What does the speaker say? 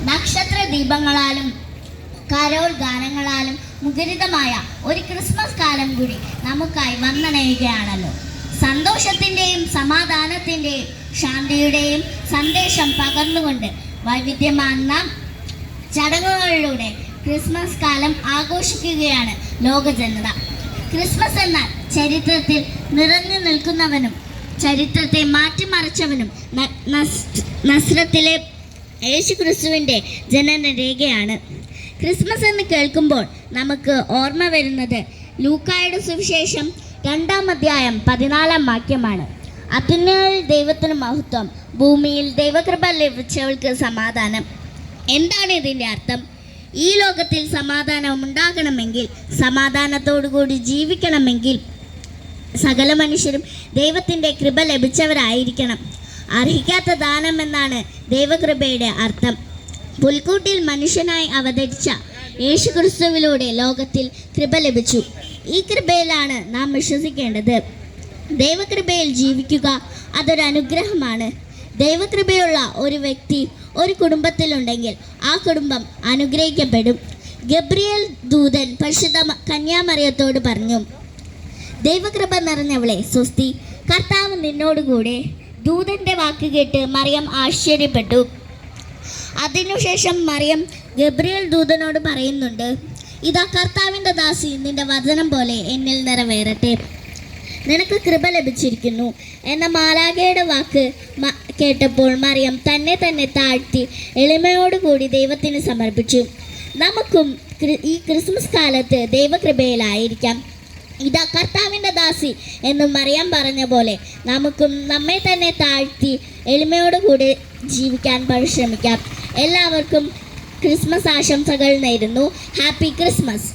നക്ഷത്ര ദീപങ്ങളാലും കരോൾ ഗാനങ്ങളാലും മുഖരിതമായ ഒരു ക്രിസ്മസ് കാലം കൂടി നമുക്കായി വന്നണയുകയാണല്ലോ. സന്തോഷത്തിൻ്റെയും സമാധാനത്തിൻ്റെയും ശാന്തിയുടെയും സന്ദേശം പകർന്നുകൊണ്ട് വൈവിധ്യമാർന്ന ചടങ്ങുകളിലൂടെ ക്രിസ്മസ് കാലം ആഘോഷിക്കുകയാണ് ലോകജനത. ക്രിസ്മസ് എന്നാൽ ചരിത്രത്തിൽ നിറഞ്ഞു നിൽക്കുന്നവനും ചരിത്രത്തെ മാറ്റിമറിച്ചവനും നസ്രത്തിലെ യേശു ക്രിസ്തുവിൻ്റെ ജനനരേഖയാണ്. ക്രിസ്മസ് എന്ന് കേൾക്കുമ്പോൾ നമുക്ക് ഓർമ്മ വരുന്നത് ലൂക്കായുടെ സുവിശേഷം 2-ാം അധ്യായം 14-ാം വാക്യമാണ്. അത്യുന്നതങ്ങളിൽ ദൈവത്തിന് മഹത്വം, ഭൂമിയിൽ ദൈവകൃപ ലഭിച്ചവൾക്ക് സമാധാനം. എന്താണ് ഇതിൻ്റെ അർത്ഥം? ഈ ലോകത്തിൽ സമാധാനം ഉണ്ടാകണമെങ്കിൽ, സമാധാനത്തോടുകൂടി ജീവിക്കണമെങ്കിൽ സകല മനുഷ്യരും ദൈവത്തിൻ്റെ കൃപ ലഭിച്ചവരായിരിക്കണം. അർഹിക്കാത്ത ദാനം എന്നാണ് ദൈവകൃപയുടെ അർത്ഥം. പുൽക്കൂട്ടിൽ മനുഷ്യനായി അവതരിച്ച യേശു ക്രിസ്തുവിലൂടെ ലോകത്തിൽ കൃപ ലഭിച്ചു. ഈ കൃപയിലാണ് നാം വിശ്വസിക്കേണ്ടത്. ദൈവകൃപയിൽ ജീവിക്കുക അതൊരു അനുഗ്രഹമാണ്. ദൈവകൃപയുള്ള ഒരു വ്യക്തി ഒരു കുടുംബത്തിലുണ്ടെങ്കിൽ ആ കുടുംബം അനുഗ്രഹിക്കപ്പെടും. ഗബ്രിയേൽ ദൂതൻ പരിശുദ്ധ കന്യാമറിയത്തോട് പറഞ്ഞു, ദൈവകൃപ നിറഞ്ഞവളെ സ്വസ്തി, കർത്താവ് നിന്നോടുകൂടെ. ദൂതൻ്റെ വാക്ക് കേട്ട് മറിയം ആശ്ചര്യപ്പെട്ടു. അതിനുശേഷം മറിയം ഗബ്രിയേൽ ദൂതനോട് പറയുന്നുണ്ട്, ഇതാ കർത്താവിൻ്റെ ദാസി, നിന്റെ വചനം പോലെ എന്നിൽ നിറവേറട്ടെ. നിനക്ക് കൃപ ലഭിച്ചിരിക്കുന്നു എന്ന മാലാഖയുടെ വാക്ക് കേട്ടപ്പോൾ മറിയം തന്നെ താഴ്ത്തി എളിമയോടുകൂടി ദൈവത്തിന് സമർപ്പിച്ചു. നമുക്കും ഈ ക്രിസ്മസ് കാലത്ത് ദൈവകൃപയിലായിരിക്കാം. ഇതാ കർത്താവിൻ്റെ ദാസി എന്ന് മറിയം പറഞ്ഞ പോലെ നമുക്കും നമ്മെ തന്നെ താഴ്ത്തി എളിമയോടുകൂടി ജീവിക്കാൻ പരിശ്രമിക്കാം. എല്ലാവർക്കും ക്രിസ്മസ് ആശംസകൾ നേരുന്നു. Happy Christmas.